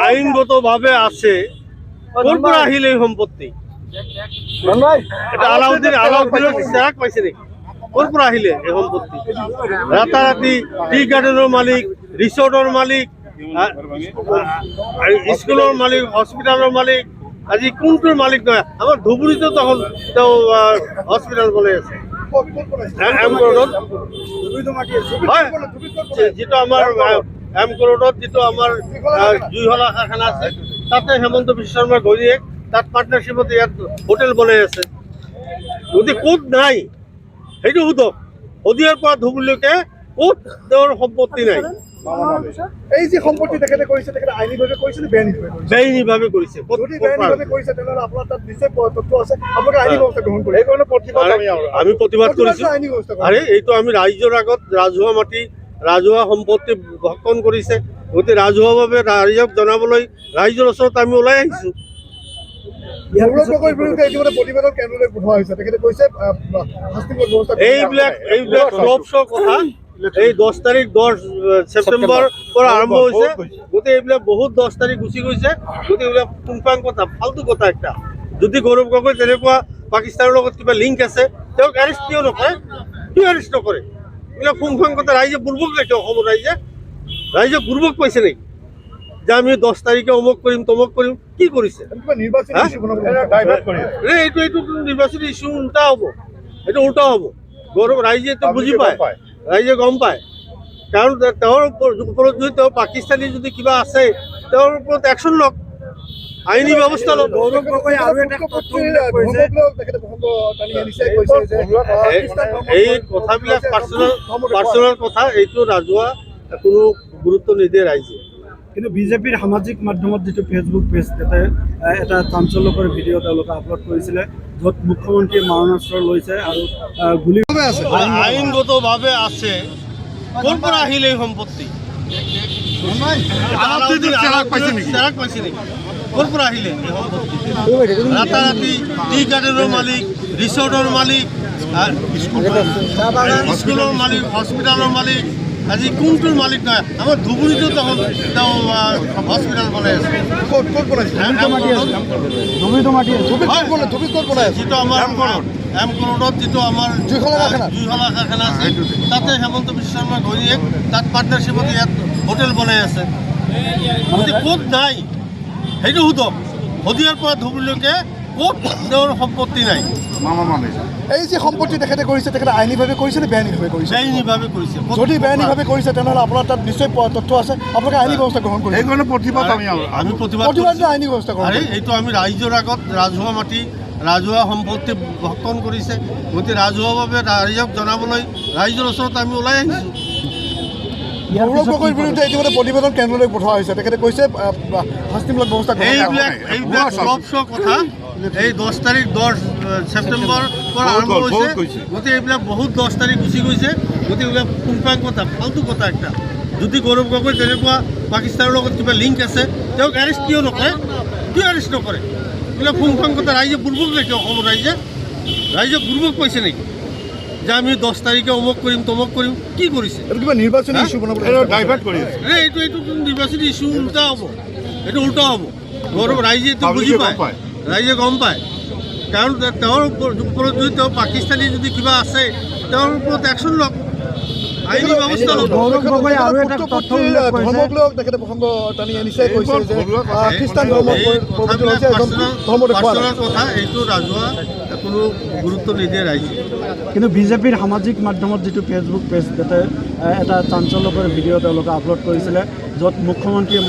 আইনগতভাবে আছে কোন পৰা আহিল এই সম্পত্তি এটা আলাউদ্দিনেৰ চেৰাক পাইছে নাকি কোন পৰা আহিলে এই সম্পত্তি ৰাতাৰাতি টি গাৰ্ডেনেৰ মালিক ৰিসোৰ্টেৰ মালিক স্কুলেৰ মালিক হসপিটালেৰ মালিক আজি কোনটোৰ মালিক নহয় আমাৰ ধুবুৰীতো তখন তেওঁ হস্পিটাল বলে আছে যিটো আমাৰ এম কৰোডত যিটো আমাৰ জুইশলা কাৰখানা আছে তাতে হেমন্ত বিশ্ব শৰ্মাৰ ঘৈণীয়েক তাত পাৰ্টনাৰশ্বিপত ইয়াত হোটেল বনাই আছে যদি ক'ত নাই সেইটো সোধক শদিয়াৰ পৰা ধুবুৰীলৈকে ক'ত তেওঁৰ সম্পত্তি নাই এই যে সম্পত্তি তেখেতে কৰিছে তেখেতে আইনীভাৱে কৰিছে নে বেআইনীভাৱে কৰিছে যদি বেআইনীভাৱে কৰিছে তেনেহ'লে আপোনাৰ তাত নিশ্চয় তথ্য আছে আপোনালোকে আইনী ব্যৱস্থা গ্ৰহণ কৰিব এইকাৰণে প্ৰতিবাদ আমি প্ৰতিবাদ কৰিছো আৰে এইটো আমি ৰাইজৰ আগত ৰাজহুৱা মাটি ৰাজহুৱা সম্পত্তি ভক্ষণ কৰিছে গতিকে ৰাজহুৱাভাৱে ৰাইজক জনাবলৈ ৰাইজৰ ওচৰত আমি ওলাই আহিছো প্ৰতিবাদৰ কেন্দ্ৰলৈ পঠোৱা হৈছে তেখেতে কৈছে এইবিলাক ক্লব শ্ব কথা এই 10 তাৰিখ 10 ছেপ্টেম্বৰ পৰা আৰম্ভ হৈছে গতিকে এইবিলাক বহুত 10 তাৰিখ গুচি গৈছে গতিকে এইবিলাক পুংপাং কথা ফাল্টু কথা একটা যদি গৌৰৱ গগৈ তেনেকুৱা পাকিস্তানৰ লগত কিবা লিংক আছে তেওঁক এৰেষ্ট কিয় নকৰে এইবিলাক পুংপাং কথা ৰাইজে বুৰ্বক দেখে অসমৰ ৰাইজে বুৰ্বক পাইছে নেকি যে আমি 10 তাৰিখে অমুক কৰিম তমুক কৰিম কি কৰিছে এইটো নিৰ্বাচনী ইছ্যু উল্টা হ'ব গৌৰৱ ৰাইজে এইটো বুজি পায় ৰাইজে গম পায় কাৰণ তেওঁৰ ওপৰত যদি তেওঁ পাকিস্তানী যদি কিবা আছে তেওঁৰ ওপৰত একশ্যন লওক আইনী ব্যৱস্থা লওক এই কথাবিলাক পাৰ্চনেল কথা এইটো ৰাজহুৱা কোনো গুৰুত্ব নিদিয়ে ৰাইজে কিন্তু বিজেপিৰ সামাজিক মাধ্যমত যিটো ফেচবুক পেজ তাতে এটা চাঞ্চল্যকৰ ভিডিঅ' তেওঁলোকে আপলোড কৰিছিলে য'ত মুখ্যমন্ত্ৰীয়ে মাৰণাস্ত্ৰ লৈছে আৰু গুলি আইনগতভাৱে আছে কোন পৰা আহিল এই সম্পত্তি চেৰাক পাইছে নেকি কোন পৰা আহিলে এই সম্পত্তি ৰাতাৰাতি টি গাৰ্ডেনৰ মালিক ৰিসোৰ্টৰ মালিক স্কুলৰ মালিক হস্পিটালৰ মালিক আজি কোনটোৰ মালিক নহয় আমাৰ ধুবুৰীতো তখন তেওঁ হস্পিটাল বনাই আছে যিটো আমাৰ এম কৰোডত যিটো আমাৰ জুইশলা কাৰখানা আছে তাতে হেমন্ত বিশ্ব শৰ্মাৰ ঘৈণীয়েক তাত পাৰ্টনাৰশ্বিপত ইয়াত হোটেল বনাই আছে গতিকে ক'ত নাই সেইটো সোধক শদিয়াৰ পৰা ধুবুৰীলৈকে ক'ত তেওঁৰ সম্পত্তি নাই এই যে সম্পত্তি তেখেতে কৰিছে তেখেতে আইনীভাৱে কৰিছে নে বেআইনীভাৱে কৰিছে যদি বেআইনীভাৱে কৰিছে তেনেহ'লে আপোনাৰ তাত নিশ্চয় তথ্য আছে আপোনালোকে আইনী ব্যৱস্থা গ্ৰহণ কৰিব এইকাৰণে প্ৰতিবাদ আইনী ব্যৱস্থা গ্ৰহণ এইটো আমি ৰাইজৰ আগত ৰাজহুৱা মাটি ৰাজহুৱা সম্পত্তি ভক্ষণ কৰিছে গতিকে ৰাজহুৱাভাৱে ৰাইজক জনাবলৈ ৰাইজৰ ওচৰত আমি ওলাই আহিছোঁ গৌৰৱ গগৈৰ বিৰুদ্ধে ইতিমধ্যে প্ৰতিবাদৰ কেন্দ্ৰলৈ পঠোৱা হৈছে তেখেতে কৈছে শাস্তিমূলক ব্যৱস্থা এইবিলাক ক্লব শ্ব কথা এই 10 তাৰিখ 10 ছেপ্টেম্বৰ পৰা আৰম্ভ হৈছে গতিকে এইবিলাক বহুত 10 তাৰিখ গুচি গৈছে গতিকে এইবিলাক পুংপাং কথা ফাল্টু কথা একটা যদি গৌৰৱ গগৈ তেনেকুৱা পাকিস্তানৰ লগত কিবা লিংক আছে তেওঁক এৰেষ্ট কিয় নকৰে এইবিলাক পুংপাং কথা ৰাইজে বুৰ্বক দেখে অসমৰ ৰাইজে বুৰ্বক পাইছে নেকি যে আমি 10 তাৰিখে অমুক কৰিম তমুক কৰিম কি কৰিছে নিৰ্বাচনী ইছ্যু এইটো নিৰ্বাচনী ইছ্যু উল্টা হ'ব গৌৰৱ ৰাইজে এইটো বুজি পায় ৰাইজে গম পায় কাৰণ তেওঁৰ ওপৰত যদি তেওঁ পাকিস্তানী যদি কিবা আছে তেওঁৰ ওপৰত একশ্যন লওক আইনী ব্যৱস্থা লওক কথা এইটো ৰাজহুৱা কোনো গুৰুত্ব নিদিয়ে ৰাইজে কিন্তু বিজেপিৰ সামাজিক মাধ্যমত যিটো ফেচবুক পেজ তাতে এটা চাঞ্চল্যকৰ ভিডিঅ' তেওঁলোকে আপলোড কৰিছিলে য'ত মুখ্যমন্ত্ৰীয়ে